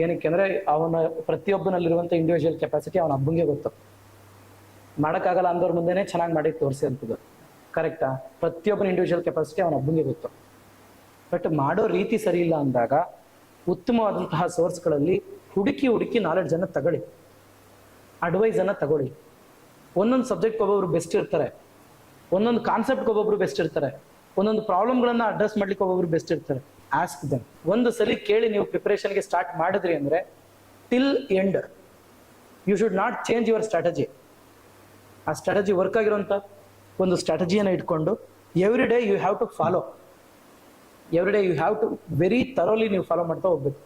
ಏನಕ್ಕೆ ಅಂದರೆ ಅವನ ಪ್ರತಿಯೊಬ್ಬನಲ್ಲಿರುವಂಥ ಇಂಡಿವಿಜುವಲ್ ಕೆಪಾಸಿಟಿ ಅವನ ಹಬ್ಬಂಗೆ ಗೊತ್ತು. ಮಾಡೋಕ್ಕಾಗಲ್ಲ ಅಂದವ್ರ ಮುಂದೆನೇ ಚೆನ್ನಾಗಿ ಮಾಡಿ ತೋರಿಸಿ ಅಂತದ್ದು ಕರೆಕ್ಟಾ? ಪ್ರತಿಯೊಬ್ಬನ ಇಂಡಿವಿಜುವಲ್ ಕೆಪಾಸಿಟಿ ಅವನ ಹಬ್ಬಂಗೆ ಗೊತ್ತು. ಬಟ್ ಮಾಡೋ ರೀತಿ ಸರಿ ಇಲ್ಲ ಅಂದಾಗ ಉತ್ತಮವಾದಂತಹ ಸೋರ್ಸ್ಗಳಲ್ಲಿ ಹುಡುಕಿ ನಾಲೆಡ್ಜನ್ನು ತಗೊಳ್ಳಿ, ಅಡ್ವೈಸನ್ನು ತಗೊಳ್ಳಿ. ಒಂದೊಂದು ಸಬ್ಜೆಕ್ಟ್ ಒಬ್ಬೊಬ್ರು ಬೆಸ್ಟ್ ಇರ್ತಾರೆ, ಒಂದೊಂದು ಕಾನ್ಸೆಪ್ಟ್ಗೆ ಒಬ್ಬೊಬ್ರು ಬೆಸ್ಟ್ ಇರ್ತಾರೆ, ಒಂದೊಂದು ಪ್ರಾಬ್ಲಮ್ಗಳನ್ನ ಅಡ್ರೆಸ್ ಮಾಡ್ಲಿಕ್ಕೆ ಒಬ್ಬೊಬ್ರು ಬೆಸ್ಟ್ ಇರ್ತಾರೆ. Ask them. ಒಂದು ಸಲ ಕೇಳಿ ನೀವು ಪ್ರಿಪರೇಷನ್ಗೆ ಸ್ಟಾರ್ಟ್ ಮಾಡಿದ್ರಿ ಅಂದರೆ till end you should not change your strategy. ಆ ಸ್ಟ್ರಾಟಜಿ ವರ್ಕ್ ಆಗಿರೋಂಥ ಒಂದು ಸ್ಟ್ರಾಟಜಿಯನ್ನು ಇಟ್ಕೊಂಡು every day you have to follow. Every day you have to very thoroughly ನೀವು ಫಾಲೋ ಮಾಡ್ತಾ ಹೋಗ್ಬೇಕು.